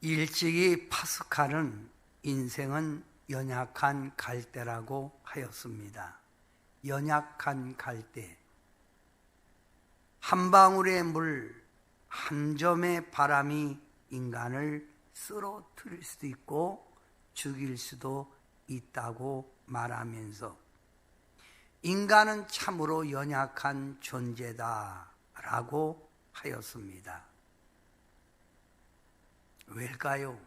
일찍이 파스칼은 인생은 연약한 갈대라고 하였습니다. 연약한 갈대. 한 방울의 물, 한 점의 바람이 인간을 쓰러뜨릴 수도 있고 죽일 수도 있다고 말하면서 인간은 참으로 연약한 존재다라고 하였습니다. 왜일까요?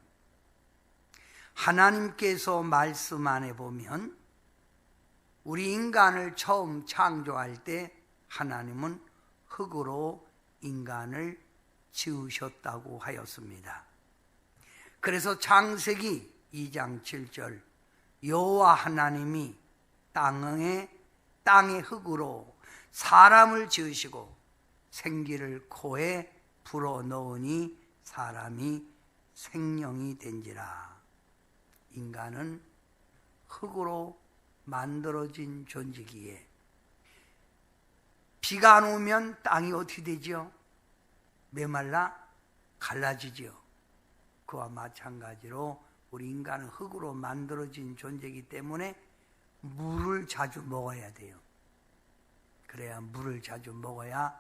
하나님께서 말씀 안에 보면 우리 인간을 처음 창조할 때 하나님은 흙으로 인간을 지으셨다고 하였습니다. 그래서 창세기 2장 7절 여호와 하나님이 땅의 흙으로 사람을 지으시고 생기를 코에 불어넣으니 사람이 생명이 된지라. 인간은 흙으로 만들어진 존재기에 비가 안 오면 땅이 어떻게 되죠? 메말라 갈라지죠. 그와 마찬가지로 우리 인간은 흙으로 만들어진 존재이기 때문에 물을 자주 먹어야 돼요. 그래야 물을 자주 먹어야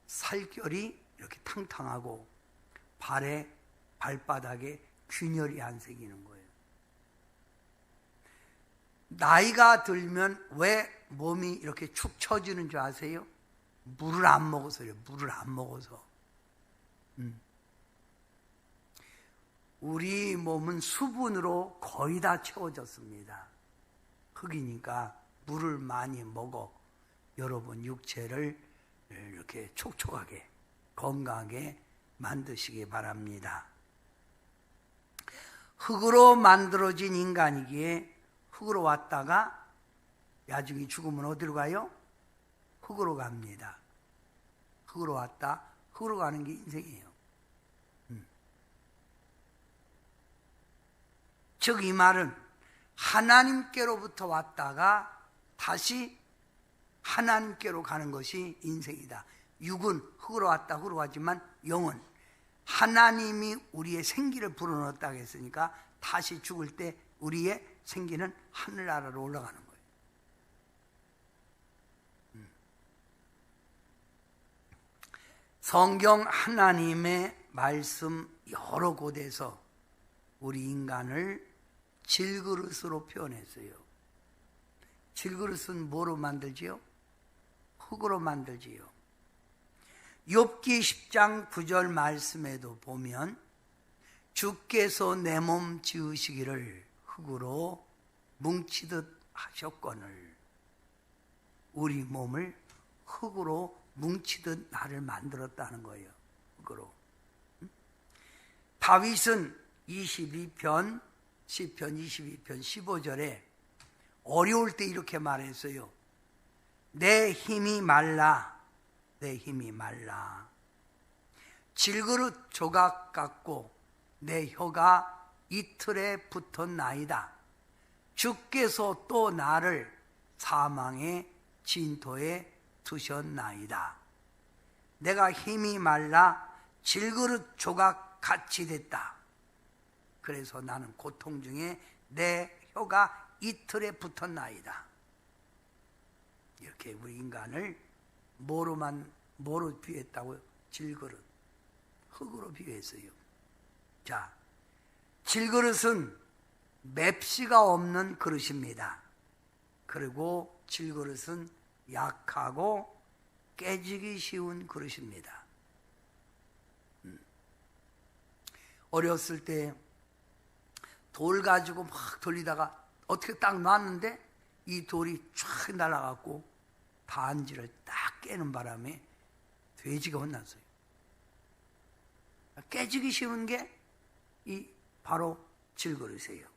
살결이 이렇게 탕탕하고 발바닥에 균열이 안 생기는 거예요. 나이가 들면 왜 몸이 이렇게 축 처지는 줄 아세요? 물을 안 먹어서요. 물을 안 먹어서. 우리 몸은 수분으로 거의 다 채워졌습니다. 흙이니까 물을 많이 먹어 여러분 육체를 이렇게 촉촉하게 건강하게 만드시기 바랍니다. 흙으로 만들어진 인간이기에 흙으로 왔다가 나중에 죽으면 어디로 가요? 흙으로 갑니다. 흙으로 왔다 흙으로 가는 게 인생이에요. 즉 이 말은 하나님께로부터 왔다가 다시 하나님께로 가는 것이 인생이다. 육은 흙으로 왔다 흙으로 가지만 영은 하나님이 우리의 생기를 불어넣었다고 했으니까 다시 죽을 때 우리의 생기는 하늘나라로 올라가는 거예요. 성경 하나님의 말씀 여러 곳에서 우리 인간을 질그릇으로 표현했어요. 질그릇은 뭐로 만들지요? 흙으로 만들지요. 욥기 10장 9절 말씀에도 보면 주께서 내 몸 지으시기를 흙으로 뭉치듯 하셨거늘. 우리 몸을 흙으로 뭉치듯 나를 만들었다는 거예요. 흙으로. 다윗은 22편 시편 22편 15절에 어려울 때 이렇게 말했어요. 내 힘이 말라. 내 힘이 말라. 질그릇 조각 같고 내 혀가 이틀에 붙었나이다. 주께서 또 나를 사망의 진토에 두셨나이다. 내가 힘이 말라 질그릇 조각 같이 됐다. 그래서 나는 고통 중에 내 혀가 이틀에 붙었나이다. 이렇게 우리 인간을 뭐로 비유했다고요? 질그릇, 흙으로 비유했어요. 자, 질그릇은 맵시가 없는 그릇입니다. 그리고 질그릇은 약하고 깨지기 쉬운 그릇입니다. 어렸을 때 돌 가지고 막 돌리다가 어떻게 딱 놨는데 이 돌이 쫙 날아가고 반지를 딱 깨는 바람에 돼지가 혼났어요. 깨지기 쉬운 게 바로 질그릇이에요.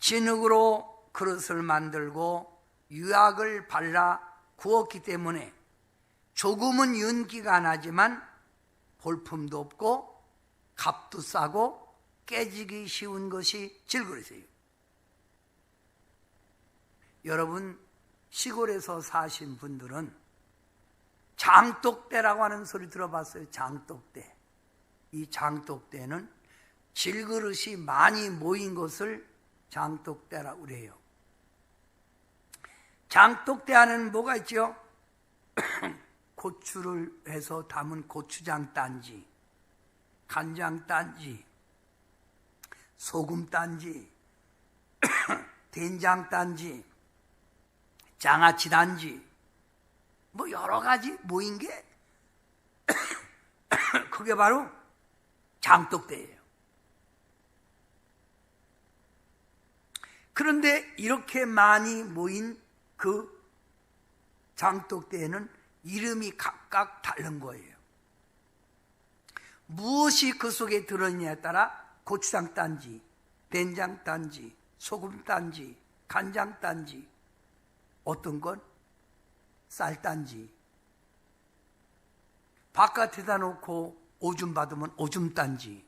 진흙으로 그릇을 만들고 유약을 발라 구웠기 때문에 조금은 윤기가 나지만 볼품도 없고 값도 싸고 깨지기 쉬운 것이 질그릇이에요. 여러분 시골에서 사신 분들은 장독대라고 하는 소리 들어봤어요? 장독대. 이 장독대는 질그릇이 많이 모인 것을 장독대라고 그래요. 장독대 안에는 뭐가 있죠? 고추를 해서 담은 고추장 단지, 간장 단지, 소금 단지, 된장 단지, 장아찌 단지, 뭐 여러 가지 모인 게 그게 바로 장독대예요. 그런데 이렇게 많이 모인 그 장독대에는 이름이 각각 다른 거예요. 무엇이 그 속에 들어있냐에 따라 고추장 단지, 된장 단지, 소금 단지, 간장 단지, 어떤 건 쌀 단지, 바깥에다 놓고 오줌 받으면 오줌 단지,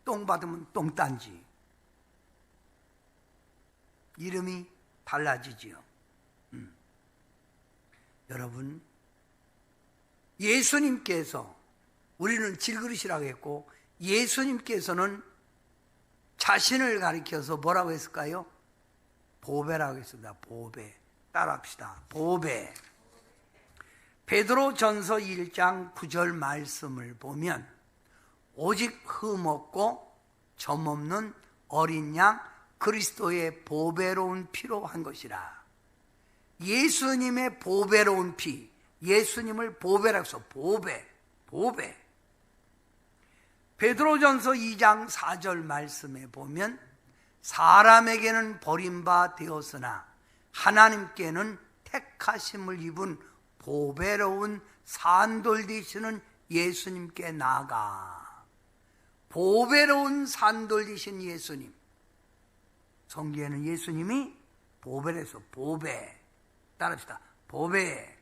똥 받으면 똥 단지. 이름이 달라지지요. 여러분, 예수님께서, 우리는 질그릇이라고 했고, 예수님께서는 자신을 가리켜서 뭐라고 했을까요? 보배라고 했습니다. 보배. 따라합시다. 보배. 베드로전서 1장 9절 말씀을 보면 오직 흠없고 점없는 어린 양 그리스도의 보배로운 피로 한 것이라. 예수님의 보배로운 피, 예수님을 보배라고 해서 보배. 베드로전서 2장 4절 말씀에 보면 사람에게는 버림바 되었으나 하나님께는 택하심을 입은 보배로운 산돌 되시는 예수님께 나아가. 보배로운 산돌 되신 예수님. 성경에는 예수님이 보배래서 보배. 따라합시다. 보배.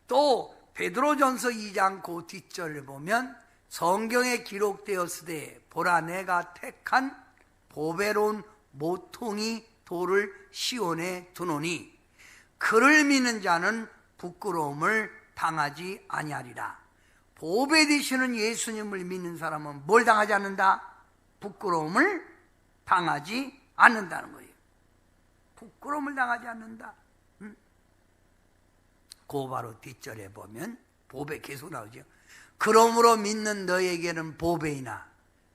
또 베드로전서 2장 그 뒷절을 보면 성경에 기록되었으되 보라 내가 택한 보배로운 모퉁이 돌을 시온에 두노니 그를 믿는 자는 부끄러움을 당하지 아니하리라. 보배 되시는 예수님을 믿는 사람은 뭘 당하지 않는다? 부끄러움을 당하지 않는다는 거예요. 부끄러움을 당하지 않는다. 그 바로 뒷절에 보면 보배 계속 나오죠. 그러므로 믿는 너에게는 보배이나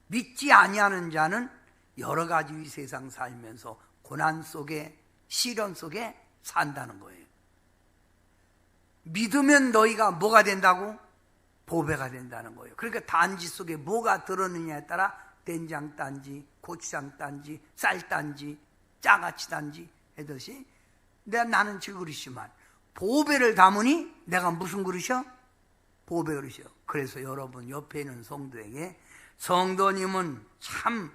믿지 아니하는 자는 여러 가지 이 세상 살면서 고난 속에 시련 속에 산다는 거예요. 믿으면 너희가 뭐가 된다고? 보배가 된다는 거예요. 그러니까 단지 속에 뭐가 들었느냐에 따라 된장 단지, 고추장 단지, 쌀 단지, 장아찌 단지 하듯이 나는 질그릇이지만 보배를 담으니 내가 무슨 그릇이요? 보배 그릇이요. 그래서 여러분 옆에 있는 성도에게 성도님은 참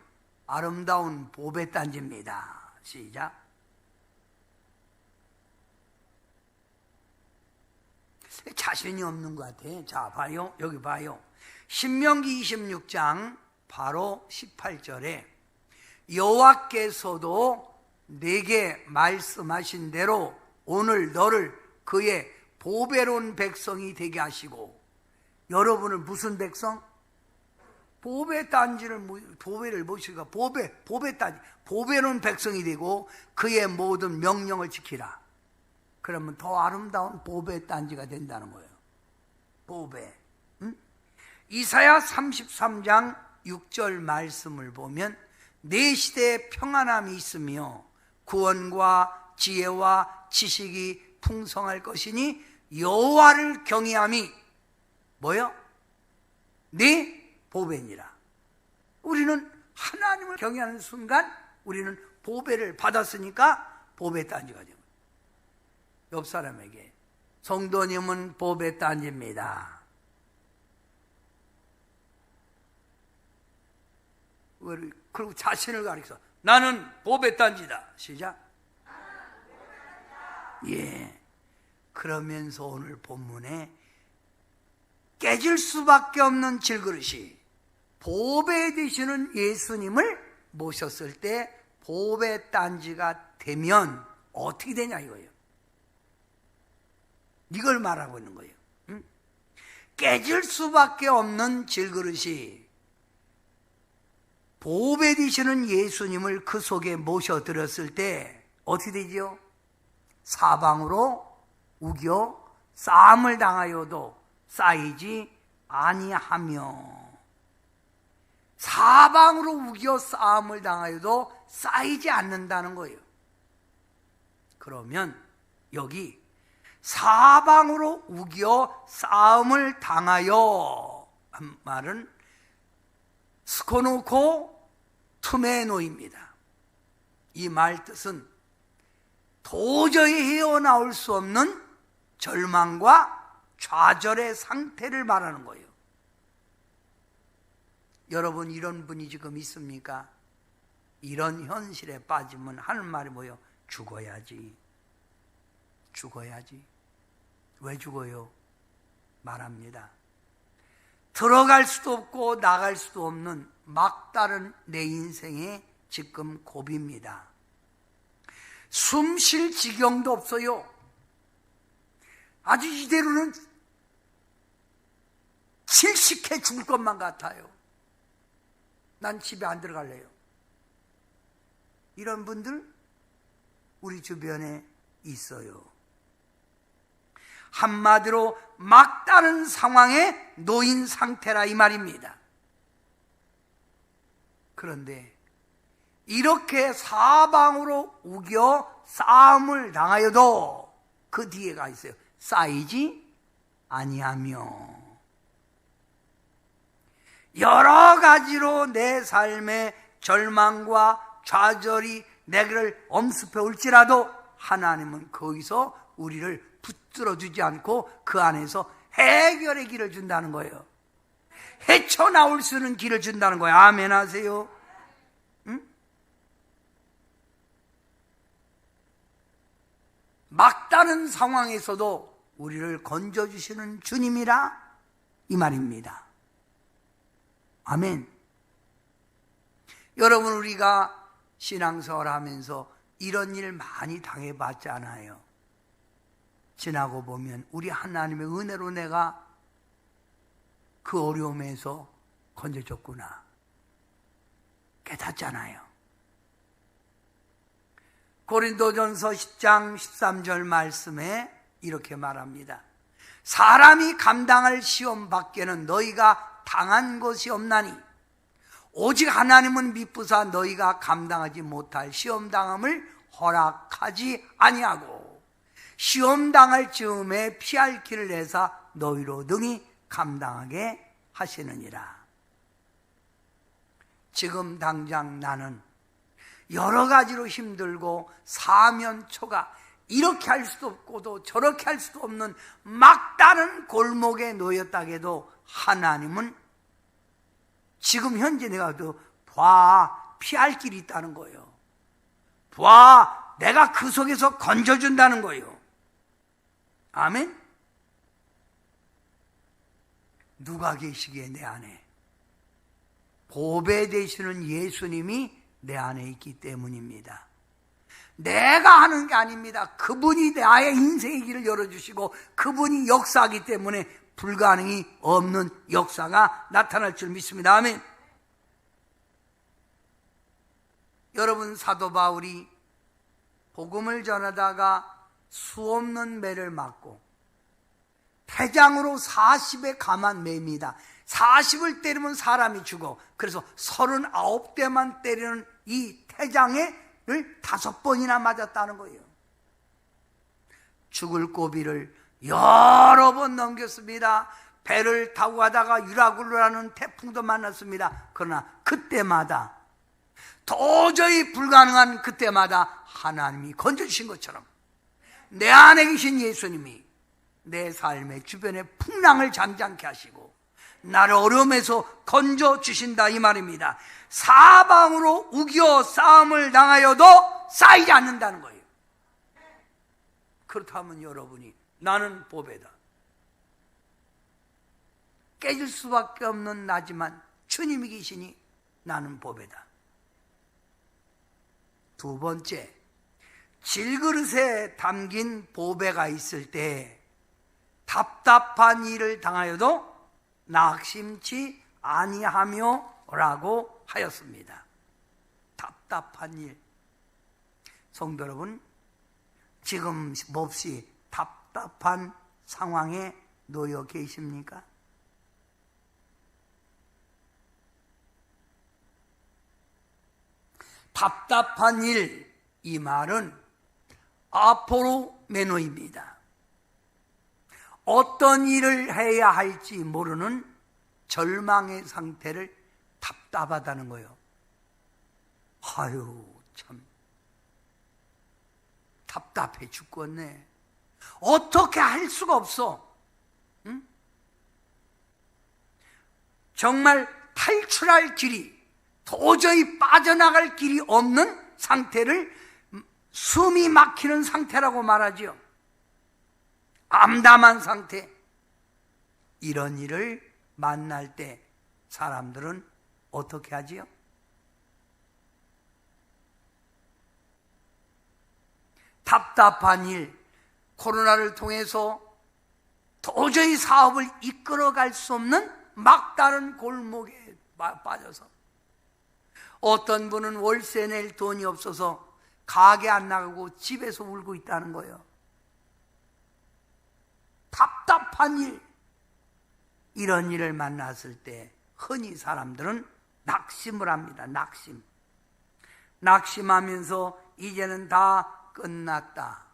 아름다운 보배 단지입니다. 시작. 자신이 없는 것 같아. 자, 봐요. 여기 봐요. 신명기 26장 바로 18절에 여호와께서도 내게 말씀하신 대로 오늘 너를 그의 보배로운 백성이 되게 하시고, 여러분은 무슨 백성? 보배를 모시가 보배 단지, 보배로운 백성이 되고 그의 모든 명령을 지키라. 그러면 더 아름다운 보배 단지가 된다는 거예요. 보배. 이사야 33장 6절 말씀을 보면 내 시대에 평안함이 있으며 구원과 지혜와 지식이 풍성할 것이니 여호와를 경외함이 뭐요? 네 보배니라. 우리는 하나님을 경외하는 순간 우리는 보배를 받았으니까 보배 단지가 됩니다. 옆 사람에게 성도님은 보배 단지입니다. 그리고 자신을 가리켜서 나는 보배 단지다. 시작. 예. 그러면서 오늘 본문에 깨질 수밖에 없는 질그릇이 보배 되시는 예수님을 모셨을 때 보배 단지가 되면 어떻게 되냐 이거예요. 이걸 말하고 있는 거예요. 깨질 수밖에 없는 질그릇이 보배 되시는 예수님을 그 속에 모셔드렸을 때 어떻게 되지요? 사방으로 우겨 싸움을 당하여도 쌓이지 아니하며, 사방으로 우겨 싸움을 당하여도 쌓이지 않는다는 거예요. 그러면 여기 사방으로 우겨 싸움을 당하여 한 말은 스코노코 투메노입니다. 이 말 뜻은 도저히 헤어나올 수 없는 절망과 좌절의 상태를 말하는 거예요. 여러분, 이런 분이 지금 있습니까? 이런 현실에 빠지면 하는 말이 뭐예요? 죽어야지. 죽어야지. 왜 죽어요? 말합니다. 들어갈 수도 없고 나갈 수도 없는 막다른 내 인생의 지금 고비입니다. 숨 쉴 지경도 없어요. 아주 이대로는 칠식해 죽을 것만 같아요. 난 집에 안 들어갈래요. 이런 분들 우리 주변에 있어요. 한마디로 막다른 상황에 놓인 상태라 이 말입니다. 그런데 이렇게 사방으로 우겨 싸움을 당하여도 그 뒤에가 있어요. 쌓이지 아니하며, 여러 가지로 내 삶의 절망과 좌절이 내를 엄습해 올지라도 하나님은 거기서 우리를 붙들어주지 않고 그 안에서 해결의 길을 준다는 거예요. 헤쳐나올 수 있는 길을 준다는 거예요. 아멘 하세요. 응? 막다른 상황에서도 우리를 건져주시는 주님이라 이 말입니다. 아멘. 여러분, 우리가 신앙생활 하면서 이런 일 많이 당해봤잖아요. 지나고 보면 우리 하나님의 은혜로 내가 그 어려움에서 건져줬구나 깨닫잖아요. 고린도전서 10장 13절 말씀에 이렇게 말합니다. 사람이 감당할 시험 밖에는 너희가 당한 것이 없나니 오직 하나님은 미쁘사 너희가 감당하지 못할 시험당함을 허락하지 아니하고 시험당할 즈음에 피할 길을 내사 너희로 능히 감당하게 하시느니라. 지금 당장 나는 여러 가지로 힘들고 사면초가 이렇게 할 수도 없고도 저렇게 할 수도 없는 막다른 골목에 놓였다게도 하나님은 지금 현재 내가 봐, 피할 길이 있다는 거예요. 봐, 내가 그 속에서 건져준다는 거예요. 아멘? 누가 계시기에 내 안에? 보배 되시는 예수님이 내 안에 있기 때문입니다. 내가 하는 게 아닙니다. 그분이 나의 인생의 길을 열어주시고 그분이 역사하기 때문에 불가능이 없는 역사가 나타날 줄 믿습니다. 아멘. 여러분, 사도 바울이 복음을 전하다가 수없는 매를 맞고 태장으로 40에 감한 매입니다. 40을 때리면 사람이 죽어. 그래서 39대만 때리는 이 태장을 5번이나 맞았다는 거예요. 죽을 고비를 여러 번 넘겼습니다. 배를 타고 가다가 유라굴로라는 태풍도 만났습니다. 그러나 그때마다 도저히 불가능한 그때마다 하나님이 건져주신 것처럼 내 안에 계신 예수님이 내 삶의 주변에 풍랑을 잠잠케 하시고 나를 어려움에서 건져주신다 이 말입니다. 사방으로 우겨 싸움을 당하여도 쌓이지 않는다는 거예요. 그렇다면 여러분이 나는 보배다. 깨질 수밖에 없는 나지만 주님이 계시니 나는 보배다. 두 번째, 질그릇에 담긴 보배가 있을 때 답답한 일을 당하여도 낙심치 아니하며라고 하였습니다. 답답한 일. 성도 여러분, 지금 몹시 답답한 상황에 놓여 계십니까? 답답한 일, 이 말은 아포르메노입니다. 어떤 일을 해야 할지 모르는 절망의 상태를 답답하다는 거예요. 아유, 참 답답해 죽겠네. 어떻게 할 수가 없어. 응? 정말 탈출할 길이, 도저히 빠져나갈 길이 없는 상태를 숨이 막히는 상태라고 말하지요. 암담한 상태. 이런 일을 만날 때 사람들은 어떻게 하지요? 답답한 일, 코로나를 통해서 도저히 사업을 이끌어갈 수 없는 막다른 골목에 빠져서, 어떤 분은 월세 낼 돈이 없어서 가게 안 나가고 집에서 울고 있다는 거예요. 답답한 일, 이런 일을 만났을 때 흔히 사람들은 낙심을 합니다. 낙심하면서 이제는 다 끝났다.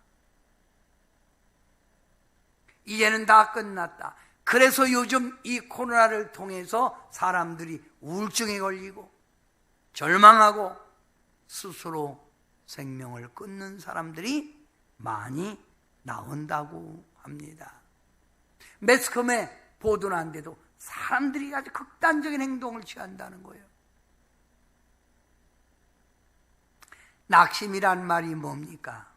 이제는 다 끝났다. 그래서 요즘 이 코로나를 통해서 사람들이 우울증에 걸리고 절망하고 스스로 생명을 끊는 사람들이 많이 나온다고 합니다. 매스컴에 보도는 안 돼도 사람들이 아주 극단적인 행동을 취한다는 거예요. 낙심이란 말이 뭡니까?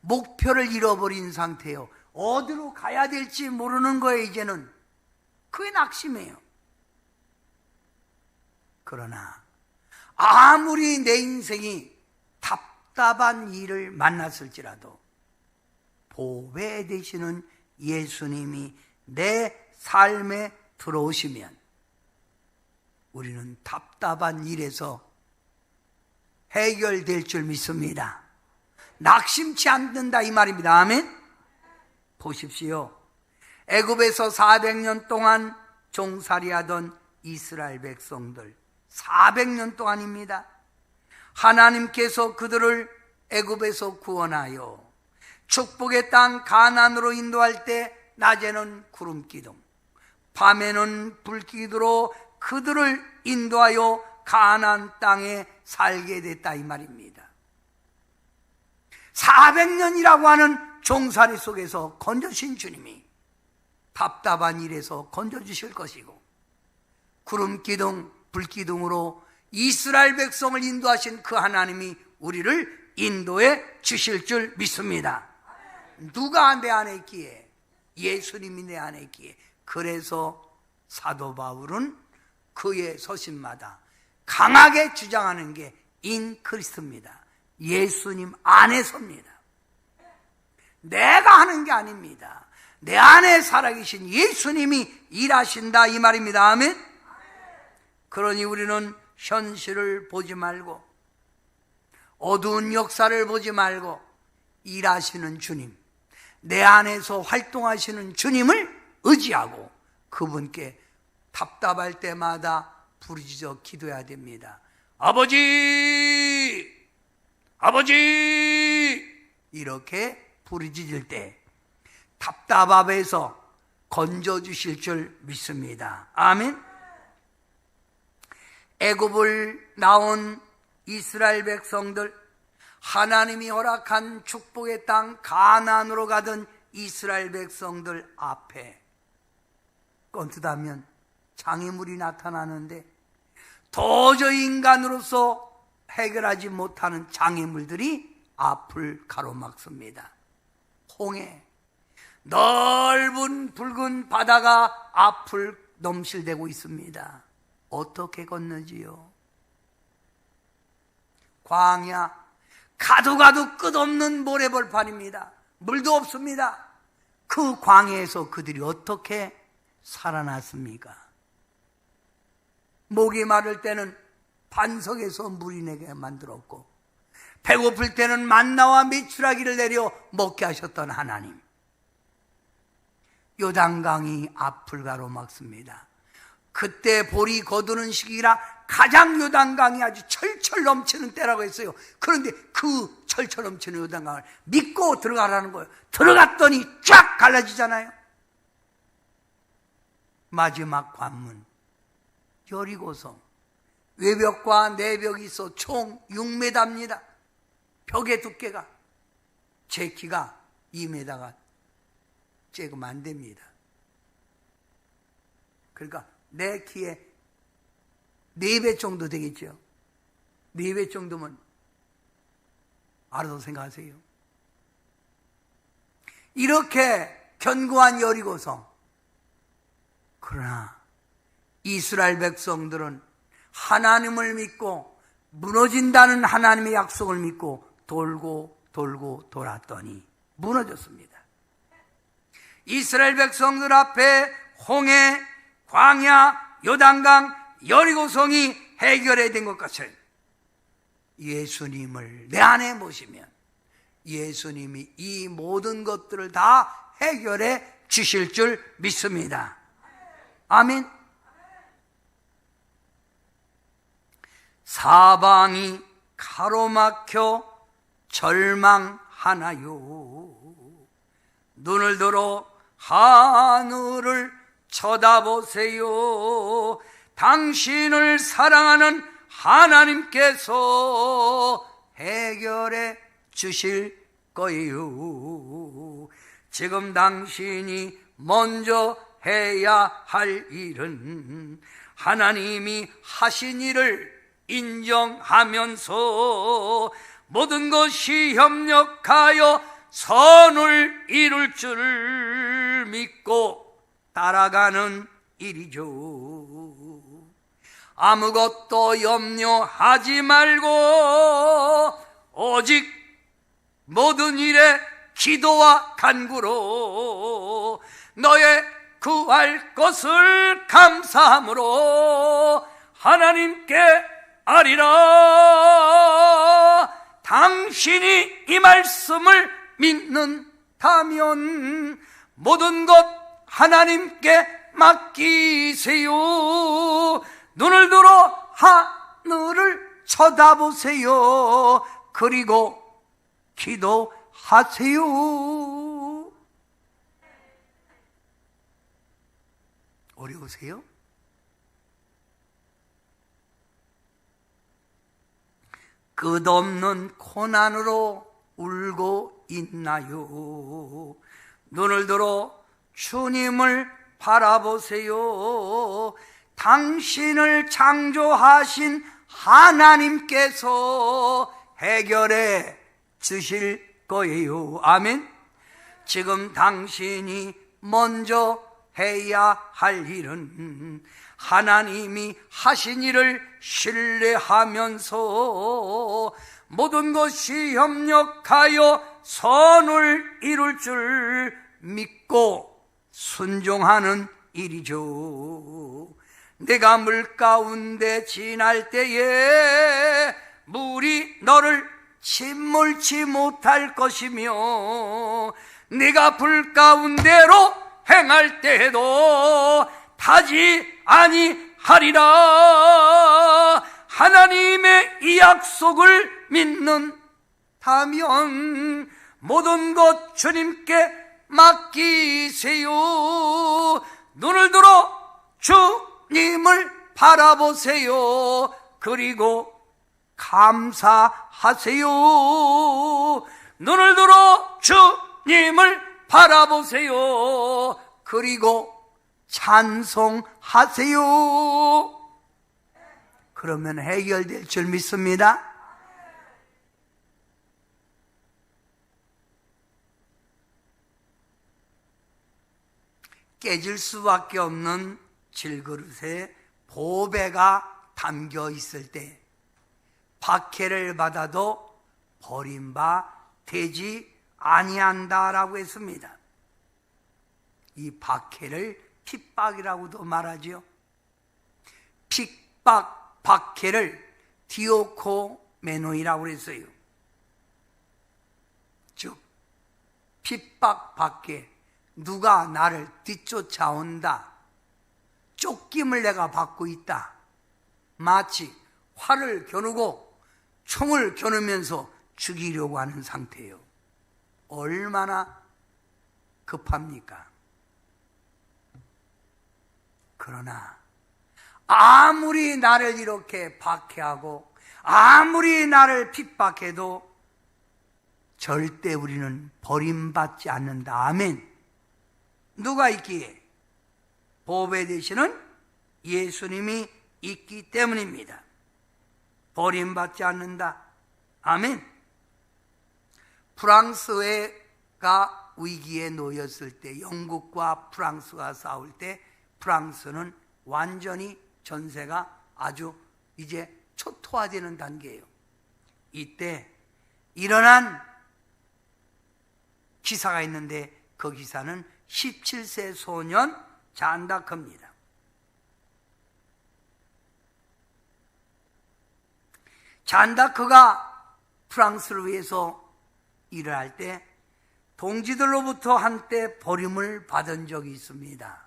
목표를 잃어버린 상태예요. 어디로 가야 될지 모르는 거예요. 이제는 그게 낙심이에요. 그러나 아무리 내 인생이 답답한 일을 만났을지라도 보배 되시는 예수님이 내 삶에 들어오시면 우리는 답답한 일에서 해결될 줄 믿습니다. 낙심치 않는다 이 말입니다. 아멘. 보십시오. 애굽에서 400년 동안 종살이하던 이스라엘 백성들, 400년 동안입니다. 하나님께서 그들을 애굽에서 구원하여 축복의 땅 가나안으로 인도할 때 낮에는 구름기둥, 밤에는 불기둥으로 그들을 인도하여 가나안 땅에 살게 됐다 이 말입니다. 400년이라고 하는 종살이 속에서 건져주신 주님이 답답한 일에서 건져주실 것이고, 구름기둥, 불기둥으로 이스라엘 백성을 인도하신 그 하나님이 우리를 인도해 주실 줄 믿습니다. 누가 내 안에 있기에? 예수님이 내 안에 있기에. 그래서 사도 바울은 그의 서신마다 강하게 주장하는 게 인크리스트입니다. 예수님 안에서입니다. 내가 하는 게 아닙니다. 내 안에 살아계신 예수님이 일하신다 이 말입니다. 아멘. 그러니 우리는 현실을 보지 말고 어두운 역사를 보지 말고 일하시는 주님, 내 안에서 활동하시는 주님을 의지하고 그분께 답답할 때마다 부르짖어 기도해야 됩니다. 아버지! 아버지! 이렇게 부르짖을 때 답답함에서 건져주실 줄 믿습니다. 아멘. 애굽을 나온 이스라엘 백성들, 하나님이 허락한 축복의 땅 가나안으로 가던 이스라엘 백성들 앞에 껌뜯하면 장애물이 나타나는데 도저히 인간으로서 해결하지 못하는 장애물들이 앞을 가로막습니다. 홍해, 넓은 붉은 바다가 앞을 넘실대고 있습니다. 어떻게 건너지요? 광야, 가도 끝없는 모래벌판입니다. 물도 없습니다. 그 광야에서 그들이 어떻게 살아났습니까? 목이 마를 때는 반석에서 물이 내게 만들었고, 배고플 때는 만나와 메추라기를 내려 먹게 하셨던 하나님, 요단강이 앞을 가로막습니다. 그때 볼이 거두는 시기라 가장 요단강이 아주 철철 넘치는 때라고 했어요. 그런데 그 철철 넘치는 요단강을 믿고 들어가라는 거예요. 들어갔더니 쫙 갈라지잖아요. 마지막 관문 여리고성, 외벽과 내벽이 있어 총 6m입니다. 벽의 두께가, 제 키가 2m가 조금 안 됩니다. 그러니까 내 키에 4배 정도 되겠죠. 4배 정도면 알아서 생각하세요. 이렇게 견고한 여리고성. 그러나 이스라엘 백성들은 하나님을 믿고 무너진다는 하나님의 약속을 믿고 돌고 돌았더니 무너졌습니다. 이스라엘 백성들 앞에 홍해, 광야, 요단강, 여리고성이 해결된 것 같아요. 예수님을 내 안에 모시면 예수님이 이 모든 것들을 다 해결해 주실 줄 믿습니다. 아멘. 사방이 가로막혀 절망하나요. 눈을 들어 하늘을 쳐다보세요. 당신을 사랑하는 하나님께서 해결해 주실 거예요. 지금 당신이 먼저 해야 할 일은 하나님이 하신 일을 인정하면서 모든 것이 협력하여 선을 이룰 줄 믿고 따라가는 일이죠. 아무것도 염려하지 말고 오직 모든 일에 기도와 간구로 너의 구할 것을 감사함으로 하나님께 아리라. 당신이 이 말씀을 믿는다면 모든 것 하나님께 맡기세요. 눈을 들어 하늘을 쳐다보세요. 그리고 기도하세요. 어려우세요? 끝없는 고난으로 울고 있나요? 눈을 들어 주님을 바라보세요. 당신을 창조하신 하나님께서 해결해 주실 거예요. 아멘. 지금 당신이 먼저 해야 할 일은 하나님이 하신 일을 신뢰하면서 모든 것이 협력하여 선을 이룰 줄 믿고 순종하는 일이죠. 내가 물 가운데 지날 때에 물이 너를 침몰치 못할 것이며 내가 불 가운데로 행할 때에도 타지 아니하리라. 하나님의 이 약속을 믿는다면 모든 것 주님께 맡기세요. 눈을 들어 주님을 바라보세요. 그리고 감사하세요. 눈을 들어 주님을 바라보세요. 그리고 찬송하세요. 그러면 해결될 줄 믿습니다. 깨질 수밖에 없는 질그릇에 보배가 담겨 있을 때 박해를 받아도 버린 바 되지 아니한다라고 했습니다. 이 박해를 핍박이라고도 말하지요. 핍박, 박해를 디오코메노이라고 그랬어요. 즉 핍박, 박해, 누가 나를 뒤쫓아온다, 쫓김을 내가 받고 있다, 마치 활을 겨누고 총을 겨누면서 죽이려고 하는 상태예요. 얼마나 급합니까? 그러나 아무리 나를 이렇게 박해하고 아무리 나를 핍박해도 절대 우리는 버림받지 않는다. 아멘. 누가 있기에? 보배 되시는 예수님이 있기 때문입니다. 버림받지 않는다. 아멘. 프랑스가 위기에 놓였을 때, 영국과 프랑스가 싸울 때 프랑스는 완전히 전세가 아주 이제 초토화되는 단계예요. 이때 일어난 기사가 있는데 그 기사는 17세 소년 잔다크입니다. 잔다크가 프랑스를 위해서 일을 할 때 동지들로부터 한때 버림을 받은 적이 있습니다.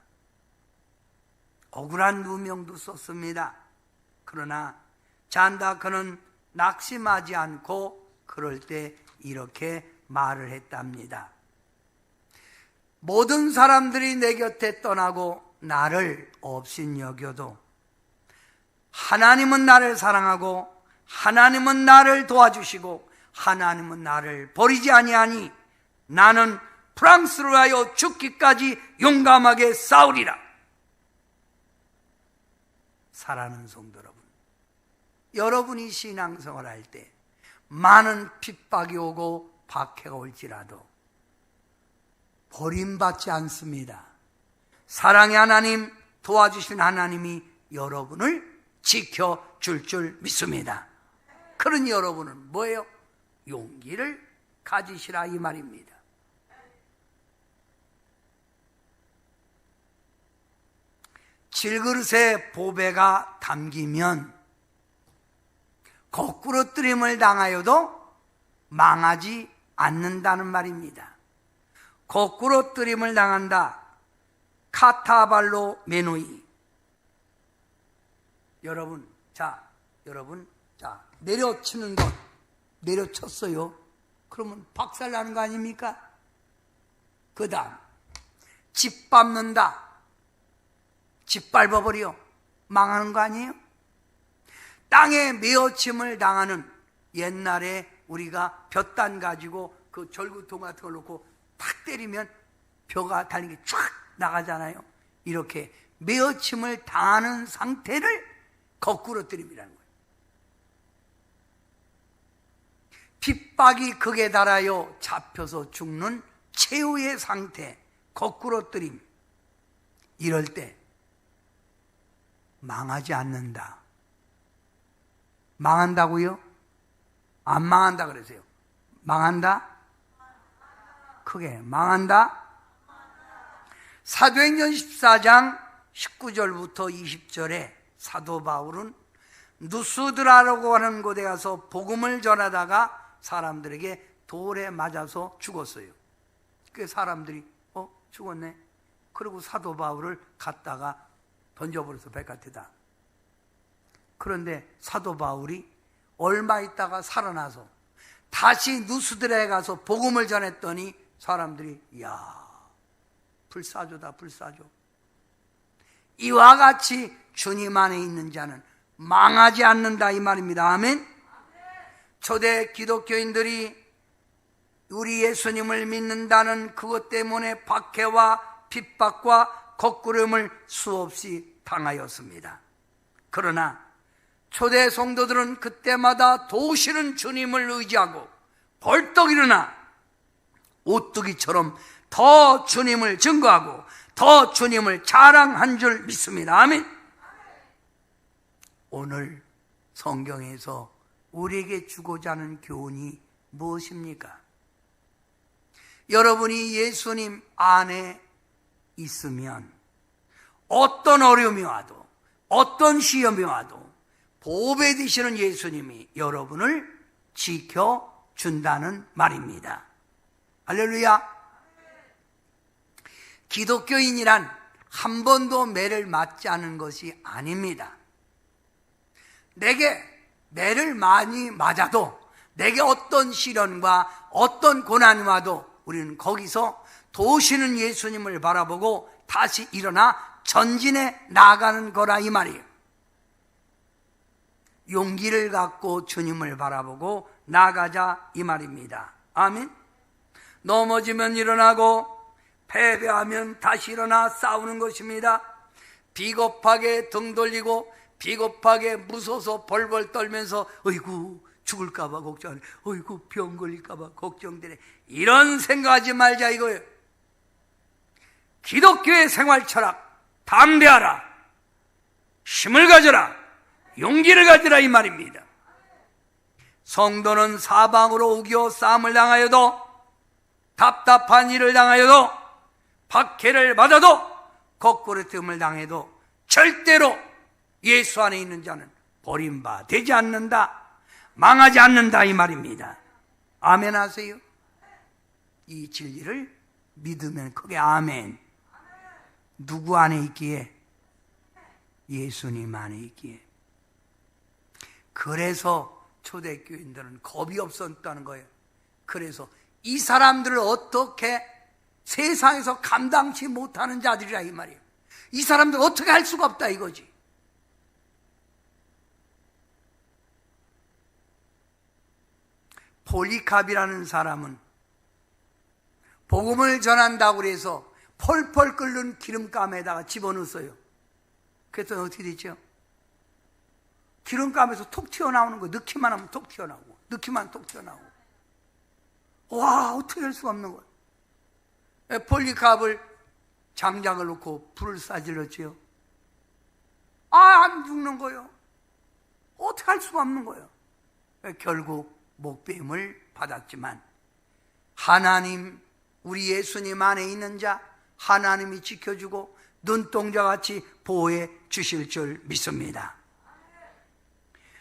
억울한 누명도 썼습니다. 그러나 잔다크는 낙심하지 않고 그럴 때 이렇게 말을 했답니다. 모든 사람들이 내 곁에 떠나고 나를 없인 여겨도 하나님은 나를 사랑하고 하나님은 나를 도와주시고 하나님은 나를 버리지 아니하니 나는 프랑스를 위하여 죽기까지 용감하게 싸우리라. 사랑하는 성도 여러분, 여러분이 신앙생활 할 때 많은 핍박이 오고 박해가 올지라도 버림받지 않습니다. 사랑의 하나님, 도와주신 하나님이 여러분을 지켜줄 줄 믿습니다. 그러니 여러분은 뭐예요? 용기를 가지시라 이 말입니다. 질그릇에 보배가 담기면 거꾸로뜨림을 당하여도 망하지 않는다는 말입니다. 거꾸로뜨림을 당한다. 카타발로 메노이. 여러분, 내려치는 것, 내려쳤어요. 그러면 박살나는 거 아닙니까? 그 다음, 짓밟는다. 짓밟아버려. 망하는 거 아니에요? 땅에 메어침을 당하는, 옛날에 우리가 볕단 가지고 그 절구통 같은 걸 놓고 탁 때리면 벼가 달린 게 쫙 나가잖아요. 이렇게 메어침을 당하는 상태를 거꾸로 뜨림이라는 거예요. 핍박이 극에 달하여 잡혀서 죽는 최후의 상태, 거꾸로 뜨림. 이럴 때 망하지 않는다. 망한다고요? 안 망한다 그러세요. 망한다? 크게 망한다? 사도행전 14장 19절부터 20절에 사도 바울은 누스드라라고 하는 곳에 가서 복음을 전하다가 사람들에게 돌에 맞아서 죽었어요. 그 사람들이 죽었네. 그리고 사도 바울을 갖다가 던져버려서 바깥에다. 그런데 사도 바울이 얼마 있다가 살아나서 다시 누스드라에 가서 복음을 전했더니 사람들이 불사조다 불사조. 이와 같이 주님 안에 있는 자는 망하지 않는다 이 말입니다. 아멘. 초대 기독교인들이 우리 예수님을 믿는다는 그것 때문에 박해와 핍박과 거꾸름을 수없이 당하였습니다. 그러나 초대 성도들은 그때마다 도우시는 주님을 의지하고 벌떡 일어나 오뚜기처럼 더 주님을 증거하고 더 주님을 자랑한 줄 믿습니다. 아멘. 오늘 성경에서 우리에게 주고자 하는 교훈이 무엇입니까? 여러분이 예수님 안에 있으면 어떤 어려움이 와도 어떤 시험이 와도 보배 되시는 예수님이 여러분을 지켜준다는 말입니다. 할렐루야. 기독교인이란 한 번도 매를 맞지 않은 것이 아닙니다. 내게 매를 많이 맞아도, 내게 어떤 시련과 어떤 고난이 와도 우리는 거기서 도우시는 예수님을 바라보고 다시 일어나 전진해 나가는 거라 이 말이에요. 용기를 갖고 주님을 바라보고 나가자 이 말입니다. 아멘. 넘어지면 일어나고 패배하면 다시 일어나 싸우는 것입니다. 비겁하게 등 돌리고 비겁하게 무서워서 벌벌 떨면서 어이구 죽을까 봐 걱정하네, 어이구 병 걸릴까 봐 걱정되네, 이런 생각하지 말자 이거예요. 기독교의 생활 철학, 담대하라, 힘을 가져라, 용기를 가져라 이 말입니다. 성도는 사방으로 우겨 싸움을 당하여도, 답답한 일을 당하여도, 박해를 받아도, 거꾸로뜸을 당해도 절대로 예수 안에 있는 자는 버림받지 않는다, 망하지 않는다 이 말입니다. 아멘 하세요. 이 진리를 믿으면 크게 아멘. 누구 안에 있기에? 예수님 안에 있기에. 그래서 초대교인들은 겁이 없었다는 거예요. 그래서 이 사람들을 어떻게 세상에서 감당치 못하는 자들이라 이 말이에요. 이 사람들 어떻게 할 수가 없다 이거지. 폴리캅이라는 사람은 복음을 전한다고 해서 펄펄 끓는 기름감에다가 집어넣었어요. 그랬더니 어떻게 됐죠? 기름감에서 톡 튀어나오는 거, 넣기만 하면 톡 튀어나오고, 넣기만 하면 톡 튀어나오고. 와, 어떻게 할 수가 없는 거예요. 폴리캅을 장작을 놓고 불을 쏴질렀지요. 안 죽는 거예요. 어떻게 할 수가 없는 거예요. 결국 목배임을 받았지만 하나님, 우리 예수님 안에 있는 자 하나님이 지켜주고 눈동자같이 보호해 주실 줄 믿습니다.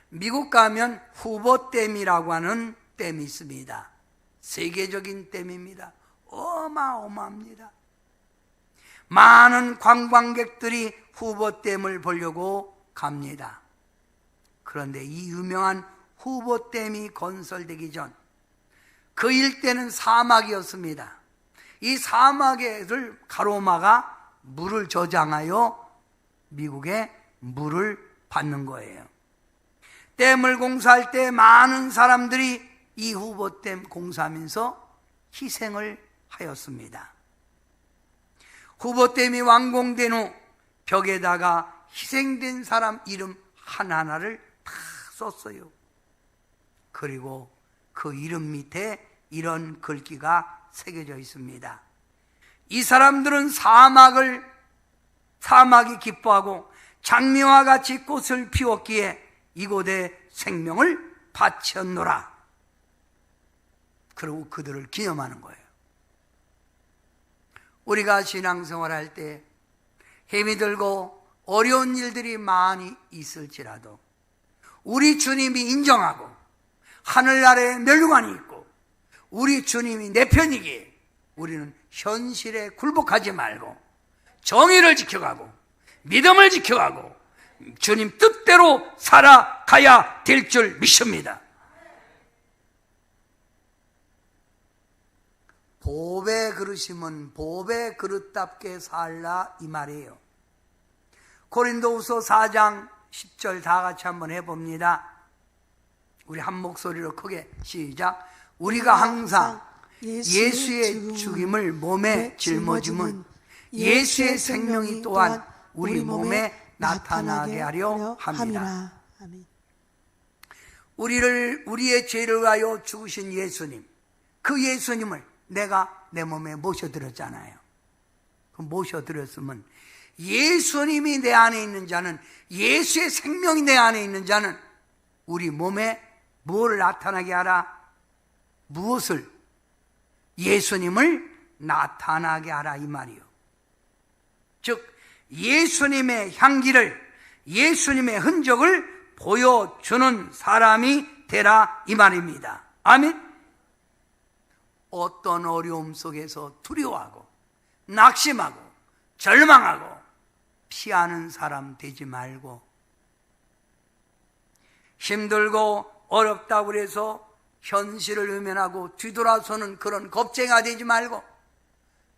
미국 가면 후보댐이라고 하는 댐이 있습니다. 세계적인 댐입니다. 어마어마합니다. 많은 관광객들이 후보댐을 보려고 갑니다. 그런데 이 유명한 후보댐이 건설되기 전 그 일대는 사막이었습니다. 이 사막을 가로막아 물을 저장하여 미국에 물을 받는 거예요. 댐을 공사할 때 많은 사람들이 이 후보댐 공사하면서 희생을 하였습니다. 후보댐이 완공된 후 벽에다가 희생된 사람 이름 하나하나를 다 썼어요. 그리고 그 이름 밑에 이런 글귀가 새겨져 있습니다. 이 사람들은 사막이 기뻐하고 장미와 같이 꽃을 피웠기에 이곳에 생명을 바쳤노라. 그리고 그들을 기념하는 거예요. 우리가 신앙생활할 때 힘이 들고 어려운 일들이 많이 있을지라도 우리 주님이 인정하고 하늘나라에 멸류관이 있고 우리 주님이 내 편이기에 우리는 현실에 굴복하지 말고 정의를 지켜가고 믿음을 지켜가고 주님 뜻대로 살아가야 될 줄 믿습니다. 보배 그릇이면 보배 그릇답게 살라 이 말이에요. 고린도후서 4장 10절 다 같이 한번 해봅니다. 우리 한 목소리로 크게 시작. 우리가 항상 예수의 죽임을 몸에 짊어짐은 예수의 생명이 또한 우리 몸에 나타나게 하려 합니다. 우리의 죄를 위하여 죽으신 예수님, 그 예수님을 내가 내 몸에 모셔드렸잖아요. 모셔드렸으면 예수님이 내 안에 있는 자는, 예수의 생명이 내 안에 있는 자는 우리 몸에 무엇을 나타나게 하라? 무엇을? 예수님을 나타나게 하라 이 말이요. 즉 예수님의 향기를, 예수님의 흔적을 보여주는 사람이 되라 이 말입니다. 아멘. 어떤 어려움 속에서 두려워하고 낙심하고 절망하고 피하는 사람 되지 말고, 힘들고 어렵다고 해서 현실을 외면하고 뒤돌아서는 그런 겁쟁이가 되지 말고,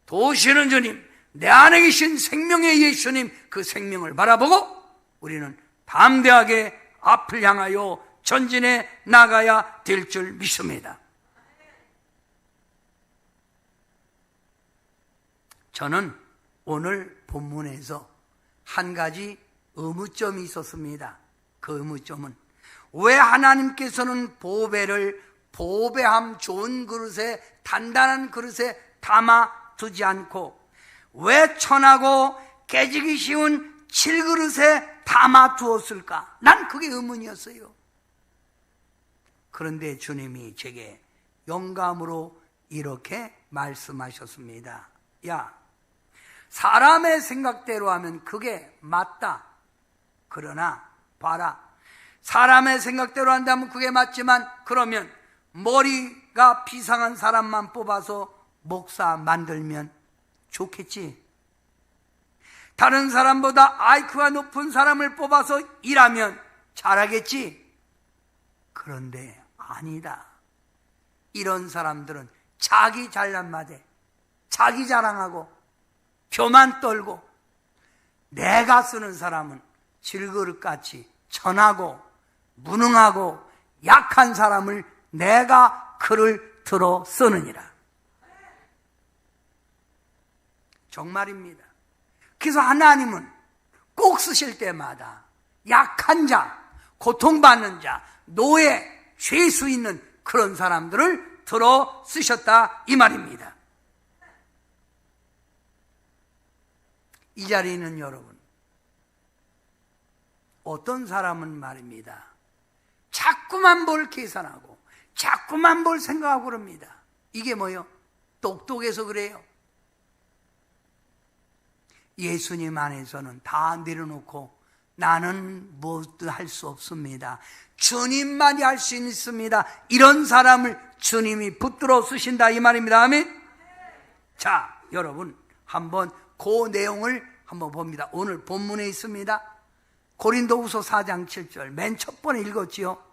도우시는 주님, 내 안에 계신 생명의 예수님, 그 생명을 바라보고 우리는 담대하게 앞을 향하여 전진해 나가야 될 줄 믿습니다. 저는 오늘 본문에서 한 가지 의무점이 있었습니다. 그 의무점은, 왜 하나님께서는 보배를 보배함 좋은 그릇에, 단단한 그릇에 담아 두지 않고 왜 천하고 깨지기 쉬운 칠그릇에 담아 두었을까? 난 그게 의문이었어요. 그런데 주님이 제게 영감으로 이렇게 말씀하셨습니다. 야, 사람의 생각대로 하면 그게 맞다. 그러나 봐라, 사람의 생각대로 한다면 그게 맞지만, 그러면 머리가 비상한 사람만 뽑아서 목사 만들면 좋겠지. 다른 사람보다 IQ가 높은 사람을 뽑아서 일하면 잘하겠지. 그런데 아니다. 이런 사람들은 자기 잘난 마대, 자기 자랑하고 교만 떨고, 내가 쓰는 사람은 질그릇같이 천하고 무능하고 약한 사람을 내가 그를 들어 쓰느니라. 정말입니다. 그래서 하나님은 꼭 쓰실 때마다 약한 자, 고통받는 자, 노예, 죄수 있는 그런 사람들을 들어 쓰셨다 이 말입니다. 이 자리에 있는 여러분, 어떤 사람은 말입니다, 자꾸만 뭘 계산하고 자꾸만 뭘 생각하고 그럽니다. 이게 뭐요? 똑똑해서 그래요. 예수님 안에서는 다 내려놓고 나는 무엇도 할 수 없습니다, 주님만이 할 수 있습니다, 이런 사람을 주님이 붙들어 쓰신다 이 말입니다. 아멘. 자, 여러분 한번 그 내용을 한번 봅니다. 오늘 본문에 있습니다. 고린도후서 4장 7절 맨 첫 번에 읽었지요.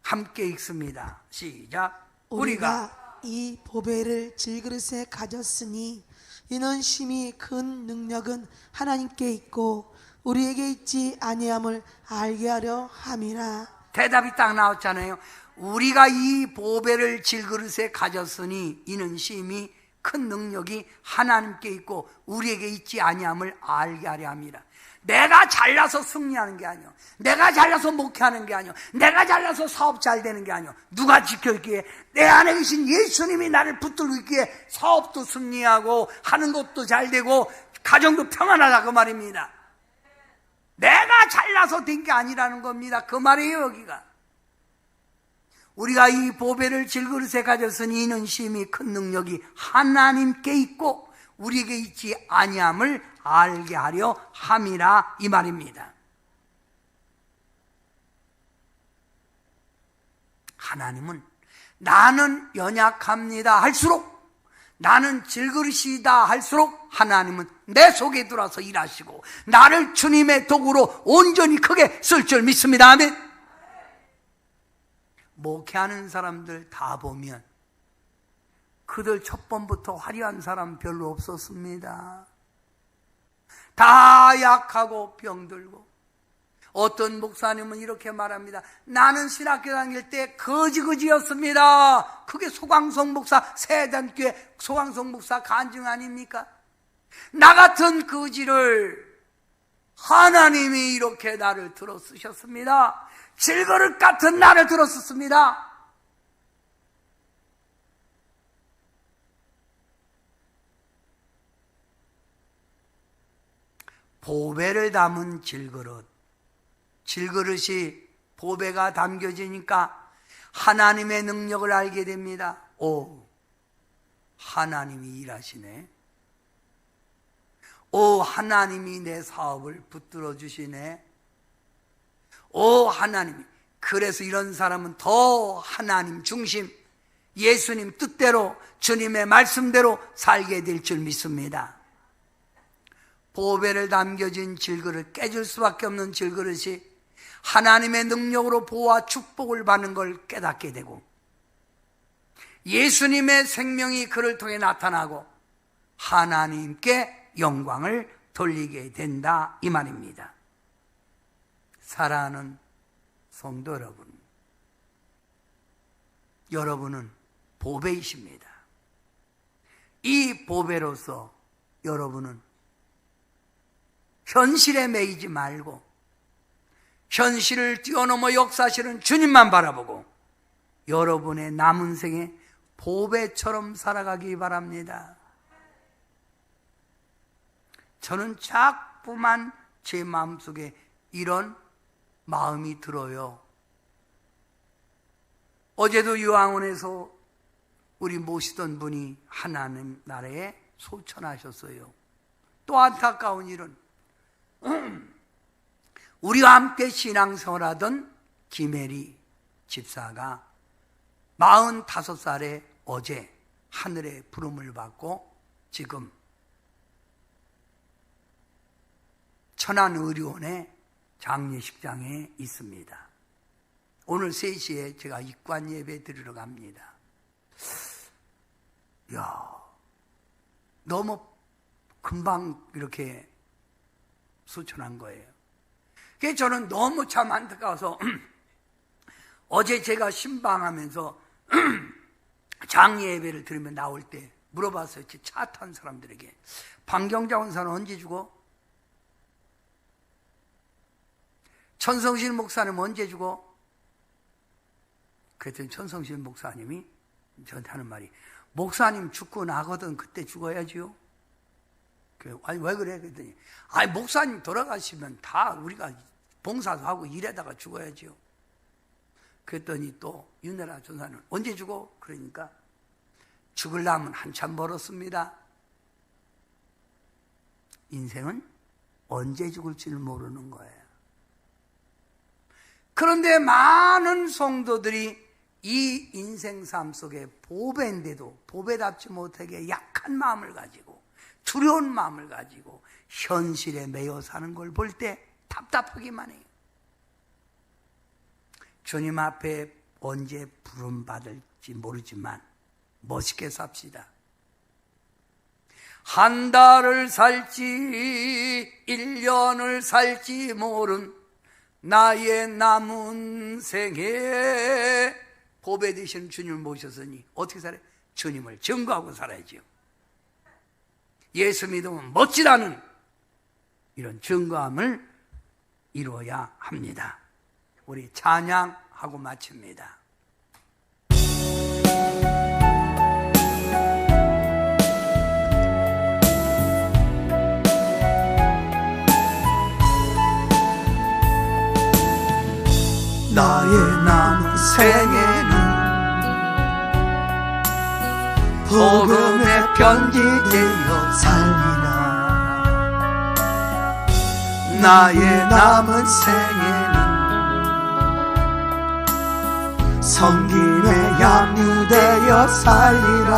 함께 읽습니다. 시작. 우리가 이 보배를 질그릇에 가졌으니 이는 심히 큰 능력은 하나님께 있고 우리에게 있지 아니함을 알게 하려 함이라. 대답이 딱 나왔잖아요. 우리가 이 보배를 질그릇에 가졌으니 이는 심히 큰 능력이 하나님께 있고 우리에게 있지 아니함을 알게 하려 함이라. 내가 잘나서 승리하는 게 아니요, 내가 잘나서 목회하는 게 아니요, 내가 잘나서 사업 잘 되는 게 아니요, 누가 지켜있기에? 내 안에 계신 예수님이 나를 붙들고 있기에 사업도 승리하고 하는 것도 잘 되고 가정도 평안하다 그 말입니다. 내가 잘나서 된 게 아니라는 겁니다. 그 말이에요. 여기가 우리가 이 보배를 질그릇에 가졌으니 이는 심히 큰 능력이 하나님께 있고 우리에게 있지 아니함을 알게 하려 함이라 이 말입니다. 하나님은 나는 연약합니다 할수록, 나는 질그릇이다 할수록 하나님은 내 속에 들어와서 일하시고 나를 주님의 도구로 온전히 크게 쓸 줄 믿습니다. 아멘. 목회하는 사람들 다 보면 그들 첫 번부터 화려한 사람 별로 없었습니다. 다 약하고 병들고, 어떤 목사님은 이렇게 말합니다. 나는 신학교 다닐 때 거지였습니다. 그게 소강성 목사, 세단교회 소강성 목사 간증 아닙니까? 나 같은 거지를 하나님이 이렇게 나를 들어 쓰셨습니다. 질그릇 같은 나를 들어 썼습니다. 보배를 담은 질그릇, 질그릇이 보배가 담겨지니까 하나님의 능력을 알게 됩니다. 오, 하나님이 일하시네. 오 하나님이 내 사업을 붙들어 주시네. 오 하나님이. 그래서 이런 사람은 더 하나님 중심, 예수님 뜻대로, 주님의 말씀대로 살게 될 줄 믿습니다. 보배를 담겨진 질그릇, 깨질 수밖에 없는 질그릇이 하나님의 능력으로 보호와 축복을 받는 걸 깨닫게 되고, 예수님의 생명이 그를 통해 나타나고 하나님께 영광을 돌리게 된다, 이 말입니다. 사랑하는 성도 여러분, 여러분은 보배이십니다. 이 보배로서 여러분은 현실에 매이지 말고 현실을 뛰어넘어 역사하시는 주님만 바라보고 여러분의 남은 생에 보배처럼 살아가기 바랍니다. 저는 자꾸만 제 마음속에 이런 마음이 들어요. 어제도 유황원에서 우리 모시던 분이 하나님 나라에 소천하셨어요. 또 안타까운 일은 우리와 함께 신앙생활하던 김혜리 집사가 45살에 어제 하늘의 부름을 받고 지금 천안의료원의 장례식장에 있습니다. 오늘 3시에 제가 입관 예배 드리러 갑니다. 이야, 너무 금방 이렇게 소천한 거예요. 그래서 저는 너무 참 안타까워서 어제 제가 신방하면서 장례 예배를 들으면 나올 때 물어봤어요. 제 차 탄 사람들에게. 방경자 원사는 언제 죽어? 천성실 목사님 언제 죽어? 그랬더니 천성실 목사님이 저한테 하는 말이, 목사님 죽고 나거든 그때 죽어야지요. 아니 왜 그래? 그랬더니 아니 목사님 돌아가시면 다 우리가 봉사도 하고 일하다가 죽어야지요. 그랬더니 또 윤혜라 전사는 언제 죽어? 그러니까 죽으려면 한참 멀었습니다. 인생은 언제 죽을지를 모르는 거예요. 그런데 많은 성도들이 이 인생 삶 속에 보배인데도 보배답지 못하게 약한 마음을 가지고 두려운 마음을 가지고 현실에 매여 사는 걸 볼 때 답답하기만 해요. 주님 앞에 언제 부름받을지 모르지만 멋있게 삽시다. 한 달을 살지 1년을 살지 모른 나의 남은 생에 보배 되시는 주님을 모셨으니 어떻게 살아요? 주님을 증거하고 살아야지요. 예수 믿으면 멋지다는 이런 증거함을 이루어야 합니다. 우리 찬양하고 마칩니다. 나의 남은 생에는 복음의 편지 되어 살리라. 나의 남은 생에는 성김의 양류 되어 살리라.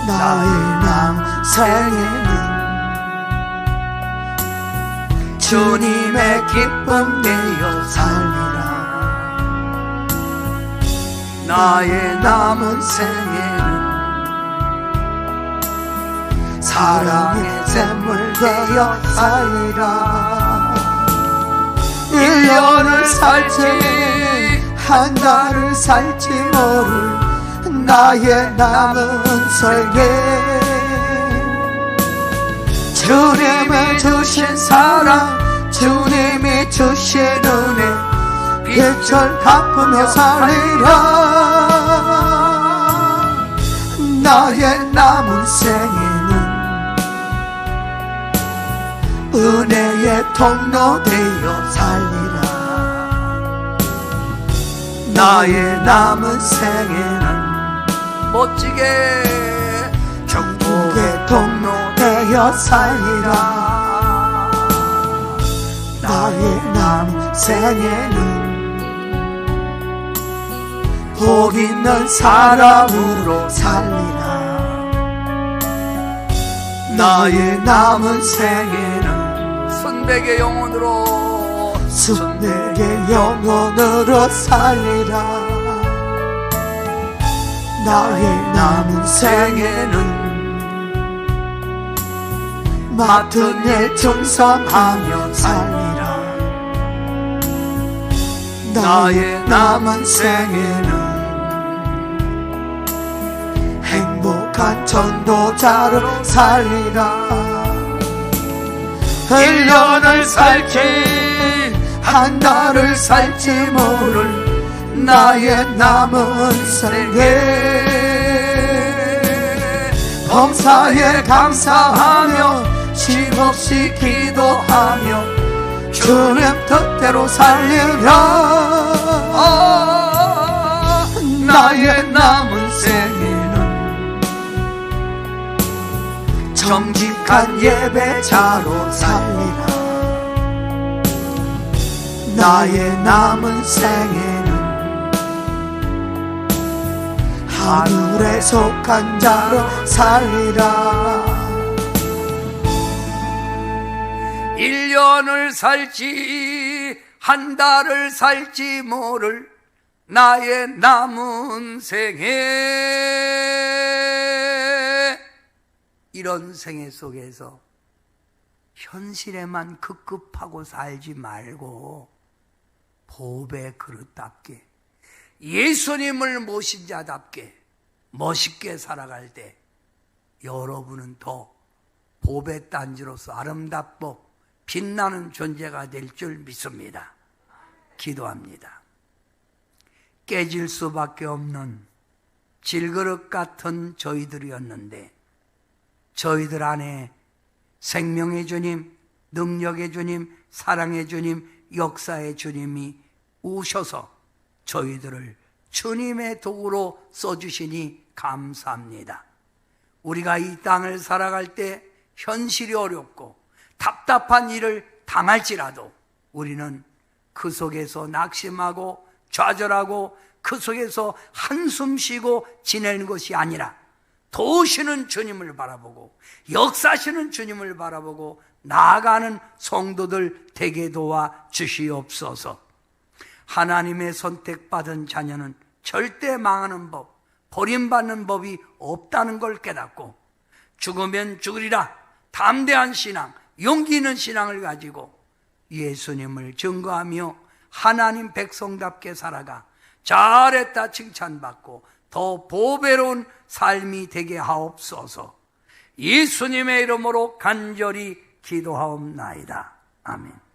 나의 남은 생에는 주님의 기쁨 되어 살리라. 나의 남은 생에는 사랑의 샘물 되어 살리라. 1년을 살지 한 달을 살지 모를 나의 남은 생에 주님이 주신 사랑, 주님이 주신 은혜 빛을 갚으며 살리라. 나의 남은 생에는 은혜의 통로 되어 살리라. 나의 남은 생에는 멋지게 축복 행복의 통로 되어 살리라. 나의 남은 생애는 복 있는 사람으로 살리라. 나의 남은 생애는 순백의 영혼으로 순백의 영혼으로 살리라. 나의 남은 생애는 맡은 일 충성하며 살리라. 나의 남은 생애는 행복한 전도자로 살리라. 1년을 살지 한 달을 살지 모를 나의 남은 생애 범사에 감사하며 쉼없이 기도하며 주님 뜻대로 살리라. 나의 남은 생애는 정직한 예배자로 살리라. 나의 남은 생애는 하늘에 속한 자로 살리라. 1년을 살지 한 달을 살지 모를 나의 남은 생애. 이런 생애 속에서 현실에만 급급하고 살지 말고 보배 그릇답게 예수님을 모신 자답게 멋있게 살아갈 때 여러분은 더 보배 단지로서 아름답고 빛나는 존재가 될 줄 믿습니다. 기도합니다. 깨질 수밖에 없는 질그릇 같은 저희들이었는데 저희들 안에 생명의 주님, 능력의 주님, 사랑의 주님, 역사의 주님이 오셔서 저희들을 주님의 도구로 써주시니 감사합니다. 우리가 이 땅을 살아갈 때 현실이 어렵고 답답한 일을 당할지라도 우리는 그 속에서 낙심하고 좌절하고 그 속에서 한숨 쉬고 지내는 것이 아니라 도우시는 주님을 바라보고 역사하시는 주님을 바라보고 나아가는 성도들 되게 도와 주시옵소서. 하나님의 선택받은 자녀는 절대 망하는 법, 버림받는 법이 없다는 걸 깨닫고 죽으면 죽으리라 담대한 신앙, 용기 있는 신앙을 가지고 예수님을 증거하며 하나님 백성답게 살아가 잘했다 칭찬받고 더 보배로운 삶이 되게 하옵소서. 예수님의 이름으로 간절히 기도하옵나이다. 아멘.